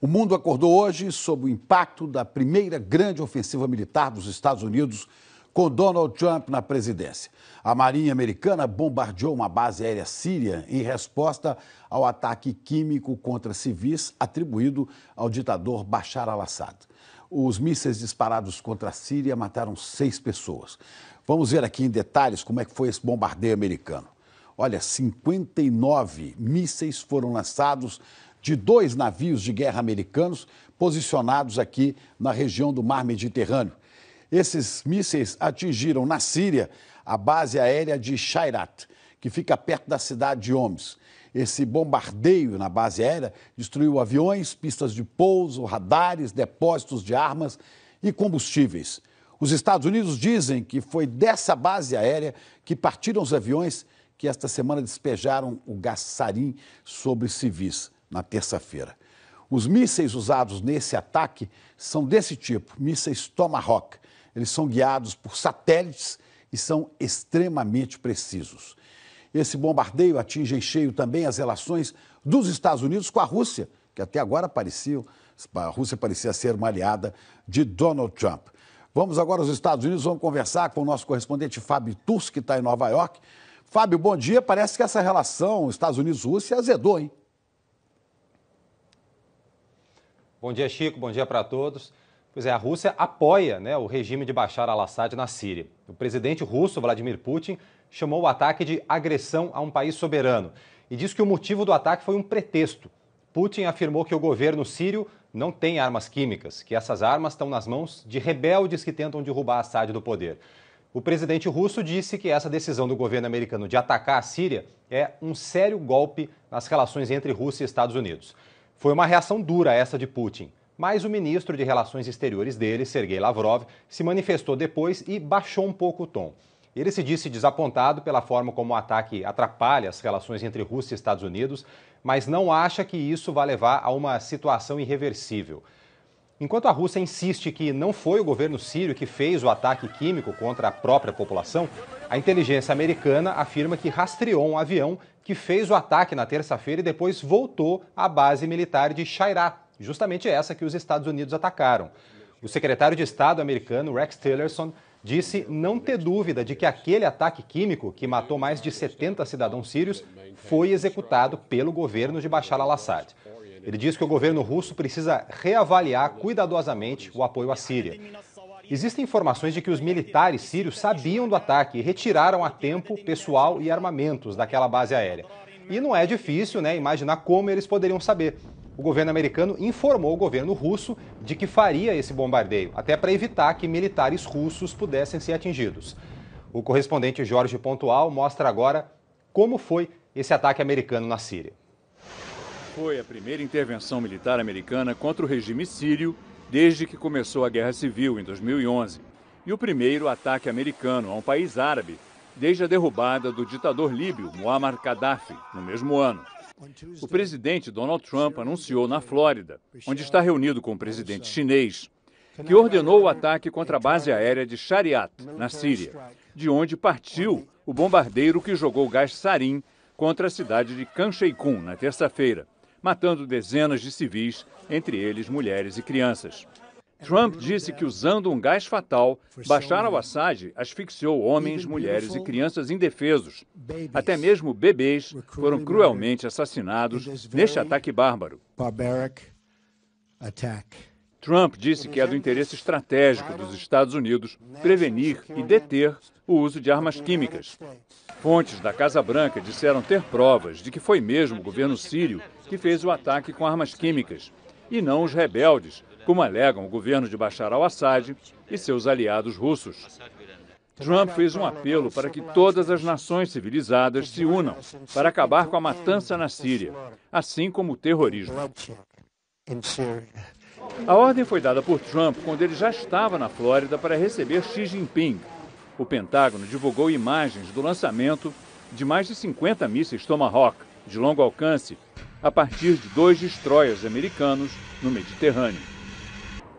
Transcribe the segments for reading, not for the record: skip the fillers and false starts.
O mundo acordou hoje sob o impacto da primeira grande ofensiva militar dos Estados Unidos com Donald Trump na presidência. A Marinha Americana bombardeou uma base aérea síria em resposta ao ataque químico contra civis atribuído ao ditador Bashar al-Assad. Os mísseis disparados contra a Síria mataram 6 pessoas. Vamos ver aqui em detalhes como é que foi esse bombardeio americano. Olha, 59 mísseis foram lançados de 2 navios de guerra americanos posicionados aqui na região do Mar Mediterrâneo. Esses mísseis atingiram na Síria a base aérea de Shayrat, que fica perto da cidade de Homs. Esse bombardeio na base aérea destruiu aviões, pistas de pouso, radares, depósitos de armas e combustíveis. Os Estados Unidos dizem que foi dessa base aérea que partiram os aviões que esta semana despejaram o gás sarin sobre civis na terça-feira. Os mísseis usados nesse ataque são desse tipo, mísseis Tomahawk. Eles são guiados por satélites e são extremamente precisos. Esse bombardeio atinge em cheio também as relações dos Estados Unidos com a Rússia, que até agora a Rússia parecia ser uma aliada de Donald Trump. Vamos agora aos Estados Unidos, vamos conversar com o nosso correspondente Fábio Turci, que está em Nova York. Fábio, bom dia. Parece que essa relação Estados Unidos-Rússia azedou, hein? Bom dia, Chico. Bom dia para todos. Pois é, a Rússia apoia, o regime de Bashar al-Assad na Síria. O presidente russo, Vladimir Putin, chamou o ataque de agressão a um país soberano e diz que o motivo do ataque foi um pretexto. Putin afirmou que o governo sírio não tem armas químicas, que essas armas estão nas mãos de rebeldes que tentam derrubar Assad do poder. O presidente russo disse que essa decisão do governo americano de atacar a Síria é um sério golpe nas relações entre Rússia e Estados Unidos. Foi uma reação dura essa de Putin, mas o ministro de Relações Exteriores dele, Sergei Lavrov, se manifestou depois e baixou um pouco o tom. Ele se disse desapontado pela forma como o ataque atrapalha as relações entre Rússia e Estados Unidos, mas não acha que isso vai levar a uma situação irreversível. Enquanto a Rússia insiste que não foi o governo sírio que fez o ataque químico contra a própria população, a inteligência americana afirma que rastreou um avião que fez o ataque na terça-feira e depois voltou à base militar de Shayrat, justamente essa que os Estados Unidos atacaram. O secretário de Estado americano, Rex Tillerson, disse não ter dúvida de que aquele ataque químico, que matou mais de 70 cidadãos sírios, foi executado pelo governo de Bashar al-Assad. Ele diz que o governo russo precisa reavaliar cuidadosamente o apoio à Síria. Existem informações de que os militares sírios sabiam do ataque e retiraram a tempo pessoal e armamentos daquela base aérea. E não é difícil, imaginar como eles poderiam saber. O governo americano informou o governo russo de que faria esse bombardeio, até para evitar que militares russos pudessem ser atingidos. O correspondente Jorge Pontual mostra agora como foi esse ataque americano na Síria. Foi a primeira intervenção militar americana contra o regime sírio desde que começou a Guerra Civil em 2011 e o primeiro ataque americano a um país árabe desde a derrubada do ditador líbio Muammar Gaddafi no mesmo ano. O presidente Donald Trump anunciou na Flórida, onde está reunido com o presidente chinês, que ordenou o ataque contra a base aérea de Shayrat, na Síria, de onde partiu o bombardeiro que jogou gás sarin contra a cidade de Khan Sheikhoun na terça-feira, matando dezenas de civis, entre eles mulheres e crianças. Trump disse que, usando um gás fatal, Bashar al-Assad asfixiou homens, mulheres e crianças indefesos. Até mesmo bebês foram cruelmente assassinados neste ataque bárbaro. Trump disse que é do interesse estratégico dos Estados Unidos prevenir e deter o uso de armas químicas. Fontes da Casa Branca disseram ter provas de que foi mesmo o governo sírio que fez o ataque com armas químicas, e não os rebeldes, como alegam o governo de Bashar al-Assad e seus aliados russos. Trump fez um apelo para que todas as nações civilizadas se unam para acabar com a matança na Síria, assim como o terrorismo. A ordem foi dada por Trump quando ele já estava na Flórida para receber Xi Jinping. O Pentágono divulgou imagens do lançamento de mais de 50 mísseis Tomahawk de longo alcance a partir de 2 destroyers americanos no Mediterrâneo.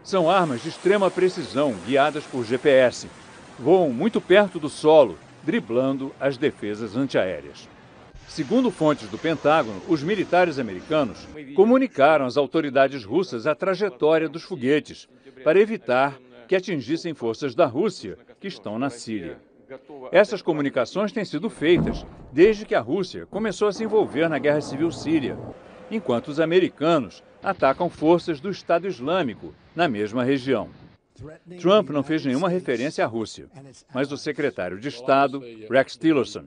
São armas de extrema precisão guiadas por GPS. Voam muito perto do solo, driblando as defesas antiaéreas. Segundo fontes do Pentágono, os militares americanos comunicaram às autoridades russas a trajetória dos foguetes para evitar que atingissem forças da Rússia que estão na Síria. Essas comunicações têm sido feitas desde que a Rússia começou a se envolver na guerra civil síria, enquanto os americanos atacam forças do Estado Islâmico na mesma região. Trump não fez nenhuma referência à Rússia, mas o secretário de Estado, Rex Tillerson,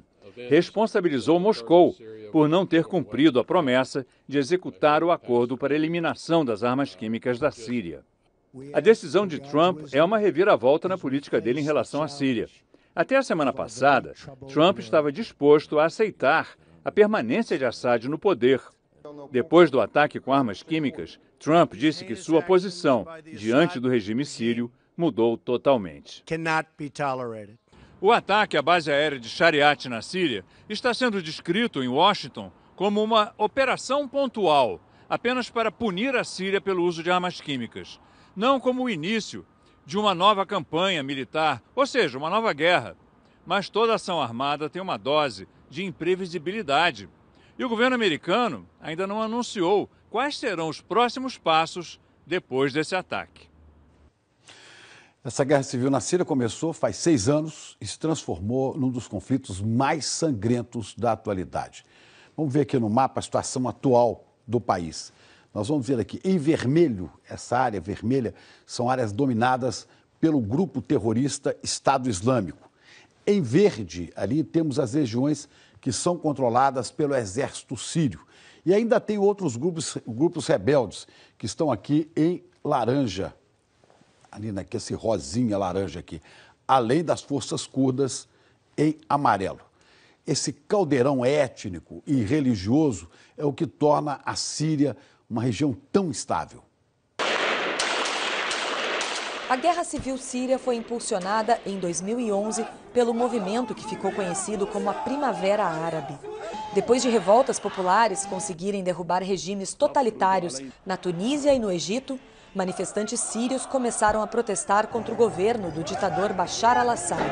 responsabilizou Moscou por não ter cumprido a promessa de executar o acordo para a eliminação das armas químicas da Síria. A decisão de Trump é uma reviravolta na política dele em relação à Síria. Até a semana passada, Trump estava disposto a aceitar a permanência de Assad no poder. Depois do ataque com armas químicas, Trump disse que sua posição diante do regime sírio mudou totalmente. O ataque à base aérea de Shariat na Síria está sendo descrito em Washington como uma operação pontual, apenas para punir a Síria pelo uso de armas químicas, não como o início de uma nova campanha militar, ou seja, uma nova guerra. Mas toda ação armada tem uma dose de imprevisibilidade. E o governo americano ainda não anunciou quais serão os próximos passos depois desse ataque. Essa guerra civil na Síria começou faz 6 anos e se transformou num dos conflitos mais sangrentos da atualidade. Vamos ver aqui no mapa a situação atual do país. Nós vamos ver aqui, em vermelho, essa área vermelha, são áreas dominadas pelo grupo terrorista Estado Islâmico. Em verde, ali temos as regiões que são controladas pelo exército sírio. E ainda tem outros grupos rebeldes que estão aqui em laranja, ali esse rosinha laranja aqui, além das forças curdas em amarelo. Esse caldeirão étnico e religioso é o que torna a Síria uma região tão instável. A Guerra Civil Síria foi impulsionada em 2011 pelo movimento que ficou conhecido como a Primavera Árabe. Depois de revoltas populares conseguirem derrubar regimes totalitários na Tunísia e no Egito, manifestantes sírios começaram a protestar contra o governo do ditador Bashar al-Assad.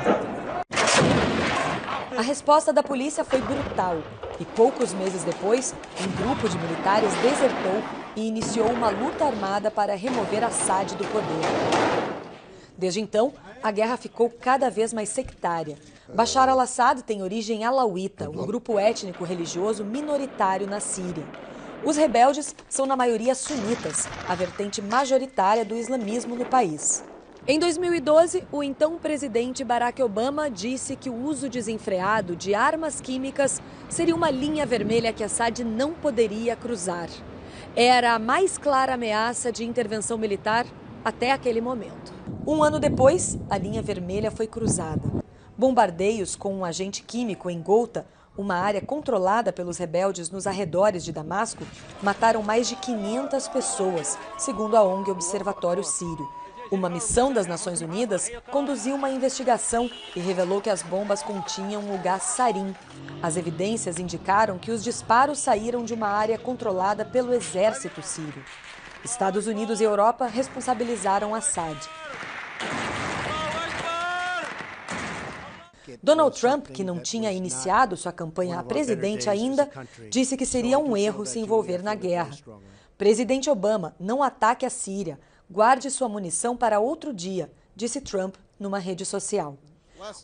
A resposta da polícia foi brutal e poucos meses depois, um grupo de militares desertou e iniciou uma luta armada para remover Assad do poder. Desde então, a guerra ficou cada vez mais sectária. Bashar al-Assad tem origem alauíta, um grupo étnico-religioso minoritário na Síria. Os rebeldes são na maioria sunitas, a vertente majoritária do islamismo no país. Em 2012, o então presidente Barack Obama disse que o uso desenfreado de armas químicas seria uma linha vermelha que Assad não poderia cruzar. Era a mais clara ameaça de intervenção militar até aquele momento. Um ano depois, a linha vermelha foi cruzada. Bombardeios com um agente químico em Ghouta, uma área controlada pelos rebeldes nos arredores de Damasco, mataram mais de 500 pessoas, segundo a ONG Observatório Sírio. Uma missão das Nações Unidas conduziu uma investigação e revelou que as bombas continham o gás sarin. As evidências indicaram que os disparos saíram de uma área controlada pelo exército sírio. Estados Unidos e Europa responsabilizaram Assad. Donald Trump, que não tinha iniciado sua campanha a presidente ainda, disse que seria um erro se envolver na guerra. Presidente Obama, não ataque a Síria. Guarde sua munição para outro dia, disse Trump numa rede social.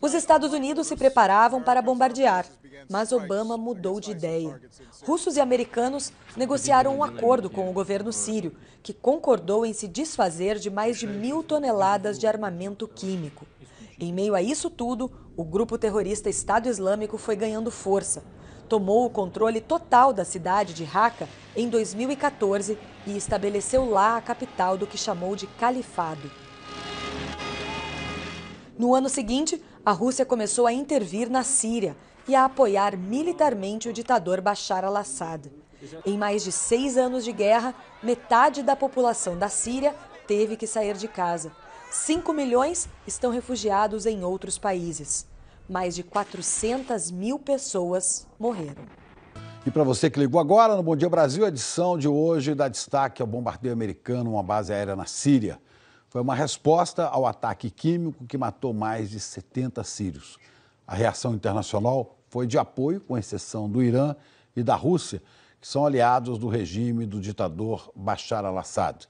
Os Estados Unidos se preparavam para bombardear, mas Obama mudou de ideia. Russos e americanos negociaram um acordo com o governo sírio, que concordou em se desfazer de mais de 1.000 toneladas de armamento químico. Em meio a isso tudo, o grupo terrorista Estado Islâmico foi ganhando força. Tomou o controle total da cidade de Raqqa em 2014 e estabeleceu lá a capital do que chamou de califado. No ano seguinte, a Rússia começou a intervir na Síria e a apoiar militarmente o ditador Bashar al-Assad. Em mais de 6 anos de guerra, metade da população da Síria teve que sair de casa. 5 milhões estão refugiados em outros países. Mais de 400 mil pessoas morreram. E para você que ligou agora no Bom Dia Brasil, a edição de hoje dá destaque ao bombardeio americano, uma base aérea na Síria. Foi uma resposta ao ataque químico que matou mais de 70 sírios. A reação internacional foi de apoio, com exceção do Irã e da Rússia, que são aliados do regime do ditador Bashar al-Assad.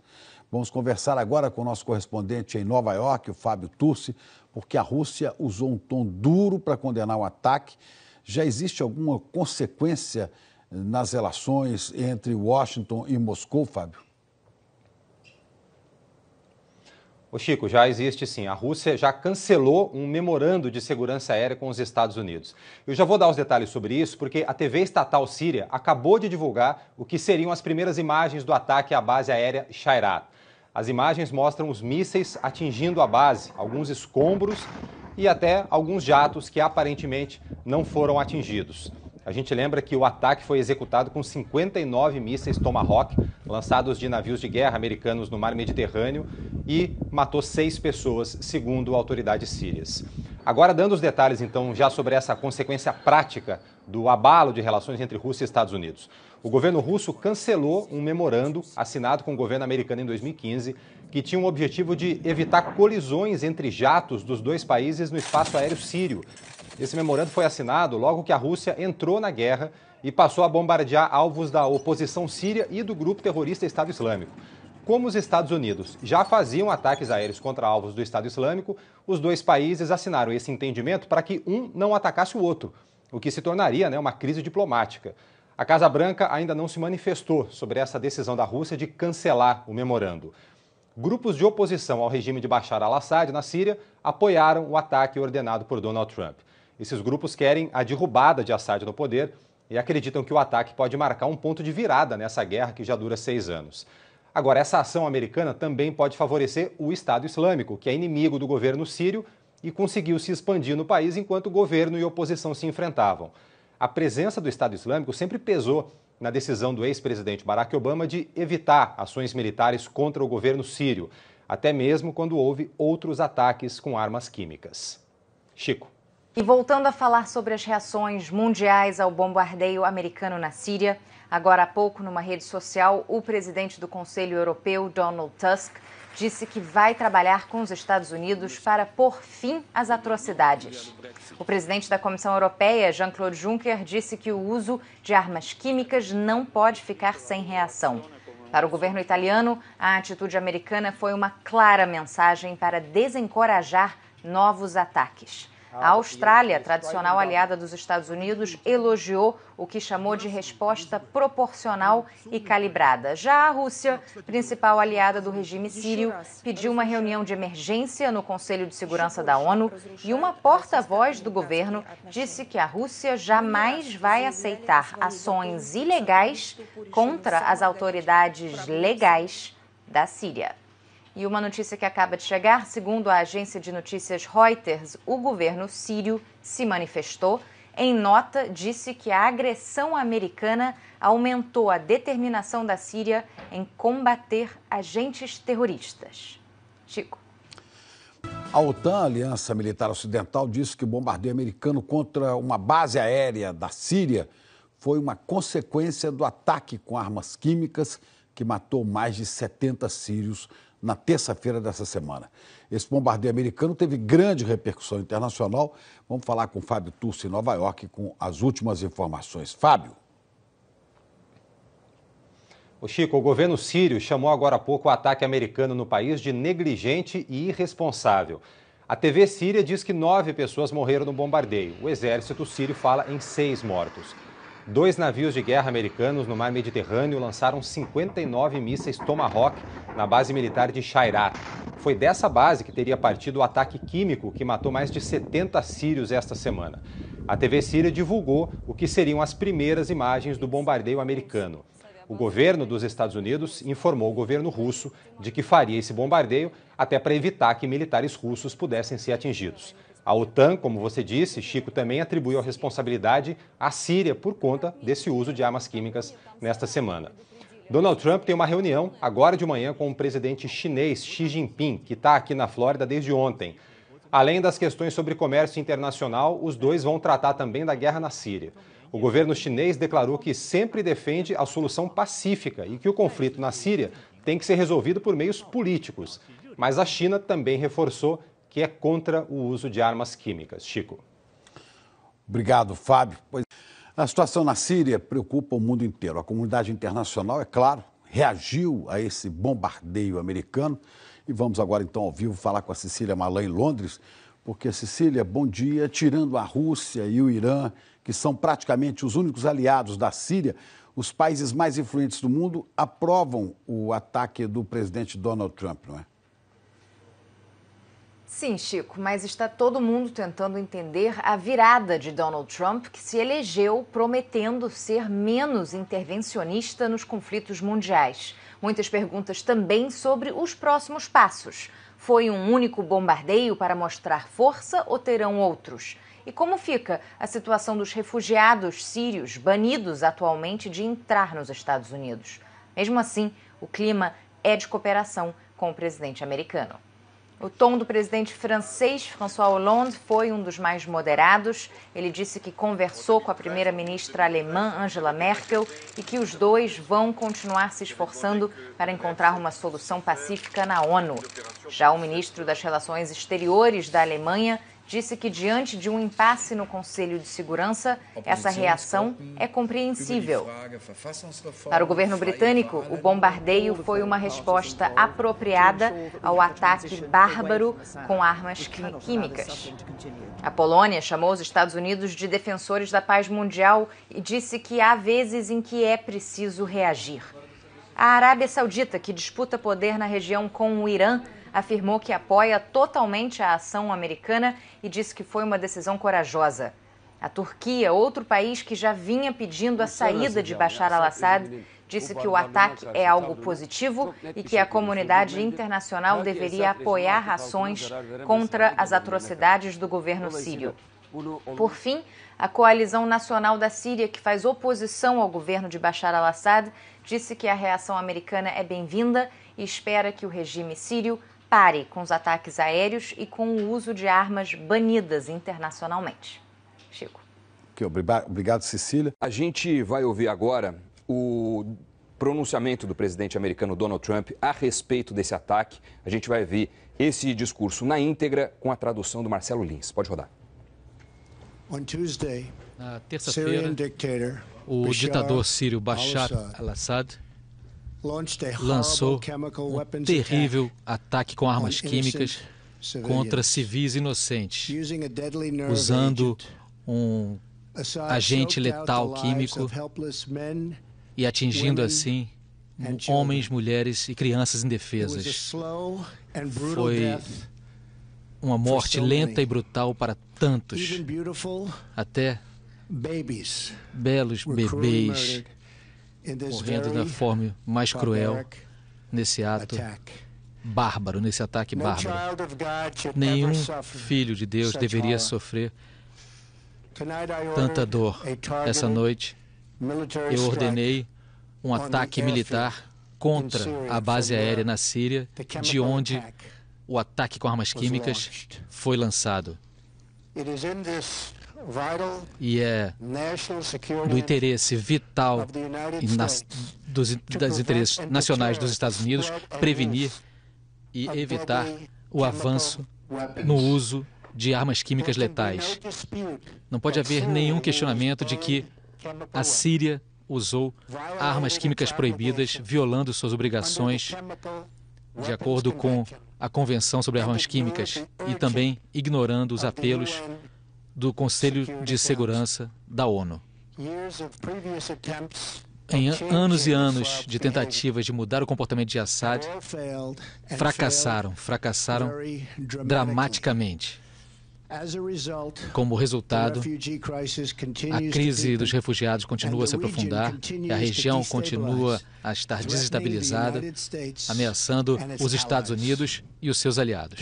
Vamos conversar agora com o nosso correspondente em Nova York, o Fábio Turci, porque a Rússia usou um tom duro para condenar o ataque. Já existe alguma consequência nas relações entre Washington e Moscou, Fábio? Ô Chico, já existe sim. A Rússia já cancelou um memorando de segurança aérea com os Estados Unidos. Eu já vou dar os detalhes sobre isso, porque a TV estatal síria acabou de divulgar o que seriam as primeiras imagens do ataque à base aérea Shayrat. As imagens mostram os mísseis atingindo a base, alguns escombros e até alguns jatos que aparentemente não foram atingidos. A gente lembra que o ataque foi executado com 59 mísseis Tomahawk, lançados de navios de guerra americanos no mar Mediterrâneo, e matou 6 pessoas, segundo autoridades sírias. Agora, dando os detalhes, então, já sobre essa consequência prática do abalo de relações entre Rússia e Estados Unidos. O governo russo cancelou um memorando assinado com o governo americano em 2015, que tinha o objetivo de evitar colisões entre jatos dos dois países no espaço aéreo sírio. Esse memorando foi assinado logo que a Rússia entrou na guerra e passou a bombardear alvos da oposição síria e do grupo terrorista Estado Islâmico. Como os Estados Unidos já faziam ataques aéreos contra alvos do Estado Islâmico, os dois países assinaram esse entendimento para que um não atacasse o outro, o que se tornaria uma crise diplomática. A Casa Branca ainda não se manifestou sobre essa decisão da Rússia de cancelar o memorando. Grupos de oposição ao regime de Bashar al-Assad na Síria apoiaram o ataque ordenado por Donald Trump. Esses grupos querem a derrubada de Assad no poder e acreditam que o ataque pode marcar um ponto de virada nessa guerra que já dura 6 anos. Agora, essa ação americana também pode favorecer o Estado Islâmico, que é inimigo do governo sírio e conseguiu se expandir no país enquanto o governo e a oposição se enfrentavam. A presença do Estado Islâmico sempre pesou na decisão do ex-presidente Barack Obama de evitar ações militares contra o governo sírio, até mesmo quando houve outros ataques com armas químicas. Chico. E voltando a falar sobre as reações mundiais ao bombardeio americano na Síria, agora há pouco, numa rede social, o presidente do Conselho Europeu, Donald Tusk, disse que vai trabalhar com os Estados Unidos para pôr fim às atrocidades. O presidente da Comissão Europeia, Jean-Claude Juncker, disse que o uso de armas químicas não pode ficar sem reação. Para o governo italiano, a atitude americana foi uma clara mensagem para desencorajar novos ataques. A Austrália, tradicional aliada dos Estados Unidos, elogiou o que chamou de resposta proporcional e calibrada. Já a Rússia, principal aliada do regime sírio, pediu uma reunião de emergência no Conselho de Segurança da ONU e uma porta-voz do governo disse que a Rússia jamais vai aceitar ações ilegais contra as autoridades legais da Síria. E uma notícia que acaba de chegar, segundo a agência de notícias Reuters, o governo sírio se manifestou. Em nota, disse que a agressão americana aumentou a determinação da Síria em combater agentes terroristas. Chico. A OTAN, a Aliança Militar Ocidental, disse que o bombardeio americano contra uma base aérea da Síria foi uma consequência do ataque com armas químicas que matou mais de 70 sírios na terça-feira dessa semana. Esse bombardeio americano teve grande repercussão internacional. Vamos falar com o Fábio Turci em Nova York com as últimas informações. Fábio. O Chico, o governo sírio chamou agora há pouco o ataque americano no país de negligente e irresponsável. A TV síria diz que 9 pessoas morreram no bombardeio. O exército sírio fala em 6 mortos. 2 navios de guerra americanos no mar Mediterrâneo lançaram 59 mísseis Tomahawk na base militar de Shayrat. Foi dessa base que teria partido o ataque químico que matou mais de 70 sírios esta semana. A TV síria divulgou o que seriam as primeiras imagens do bombardeio americano. O governo dos Estados Unidos informou o governo russo de que faria esse bombardeio até para evitar que militares russos pudessem ser atingidos. A OTAN, como você disse, Chico, também atribuiu a responsabilidade à Síria por conta desse uso de armas químicas nesta semana. Donald Trump tem uma reunião agora de manhã com o presidente chinês Xi Jinping, que está aqui na Flórida desde ontem. Além das questões sobre comércio internacional, os dois vão tratar também da guerra na Síria. O governo chinês declarou que sempre defende a solução pacífica e que o conflito na Síria tem que ser resolvido por meios políticos. Mas a China também reforçou que é contra o uso de armas químicas. Chico. Obrigado, Fábio. Pois a situação na Síria preocupa o mundo inteiro. A comunidade internacional, é claro, reagiu a esse bombardeio americano. E vamos agora, então, ao vivo, falar com a Cecília Malan em Londres, porque, Cecília, bom dia. Tirando a Rússia e o Irã, que são praticamente os únicos aliados da Síria, os países mais influentes do mundo aprovam o ataque do presidente Donald Trump, não é? Sim, Chico, mas está todo mundo tentando entender a virada de Donald Trump, que se elegeu prometendo ser menos intervencionista nos conflitos mundiais. Muitas perguntas também sobre os próximos passos. Foi um único bombardeio para mostrar força ou terão outros? E como fica a situação dos refugiados sírios banidos atualmente de entrar nos Estados Unidos? Mesmo assim, o clima é de cooperação com o presidente americano. O tom do presidente francês, François Hollande, foi um dos mais moderados. Ele disse que conversou com a primeira-ministra alemã Angela Merkel e que os dois vão continuar se esforçando para encontrar uma solução pacífica na ONU. Já o ministro das Relações Exteriores da Alemanha disse que, diante de um impasse no Conselho de Segurança, essa reação é compreensível. Para o governo britânico, o bombardeio foi uma resposta apropriada ao ataque bárbaro com armas químicas. A Polônia chamou os Estados Unidos de defensores da paz mundial e disse que há vezes em que é preciso reagir. A Arábia Saudita, que disputa poder na região com o Irã, afirmou que apoia totalmente a ação americana e disse que foi uma decisão corajosa. A Turquia, outro país que já vinha pedindo a saída de Bashar al-Assad, disse que o ataque é algo positivo e que a comunidade internacional deveria apoiar ações contra as atrocidades do governo sírio. Por fim, a Coalizão Nacional da Síria, que faz oposição ao governo de Bashar al-Assad, disse que a reação americana é bem-vinda e espera que o regime sírio pare com os ataques aéreos e com o uso de armas banidas internacionalmente. Chico. Obrigado, Cecília. A gente vai ouvir agora o pronunciamento do presidente americano Donald Trump a respeito desse ataque. A gente vai ver esse discurso na íntegra com a tradução do Marcelo Lins. Pode rodar. Na terça-feira, o ditador sírio Bashar al-Assad lançou um terrível ataque com armas químicas contra civis inocentes, usando um agente letal químico e atingindo assim homens, mulheres e crianças indefesas. Foi uma morte lenta e brutal para tantos, até belos bebês morrendo da forma mais cruel nesse ato bárbaro, nesse ataque bárbaro. Nenhum filho de Deus deveria sofrer tanta dor. Essa noite, eu ordenei um ataque militar contra a base aérea na Síria, de onde o ataque com armas químicas foi lançado. E é do interesse vital dos interesses nacionais dos Estados Unidos prevenir e evitar o avanço no uso de armas químicas letais. Não pode haver nenhum questionamento de que a Síria usou armas químicas proibidas, violando suas obrigações de acordo com a Convenção sobre Armas Químicas e também ignorando os apelos do Conselho de Segurança da ONU. Em anos e anos de tentativas de mudar o comportamento de Assad, fracassaram dramaticamente. Como resultado, a crise dos refugiados continua a se aprofundar e a região continua a estar desestabilizada, ameaçando os Estados Unidos e os seus aliados.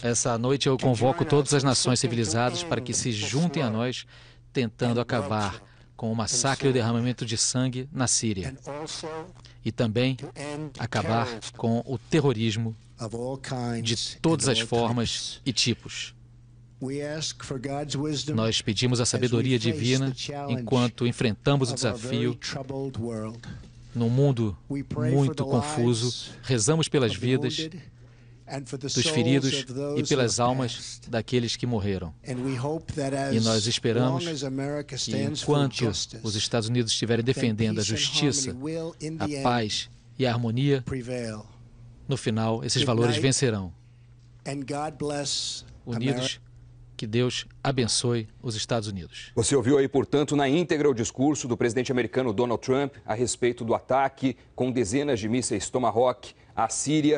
Essa noite eu convoco todas as nações civilizadas para que se juntem a nós, tentando acabar com o massacre e o derramamento de sangue na Síria e também acabar com o terrorismo de todas as formas e tipos. Nós pedimos a sabedoria divina enquanto enfrentamos o desafio num mundo muito confuso. Rezamos pelas vidas dos feridos e pelas almas daqueles que morreram. E nós esperamos que, enquanto os Estados Unidos estiverem defendendo a justiça, a paz e a harmonia, no final, esses valores vencerão. Unidos, que Deus abençoe os Estados Unidos. Você ouviu aí, portanto, na íntegra o discurso do presidente americano Donald Trump a respeito do ataque com dezenas de mísseis Tomahawk à Síria.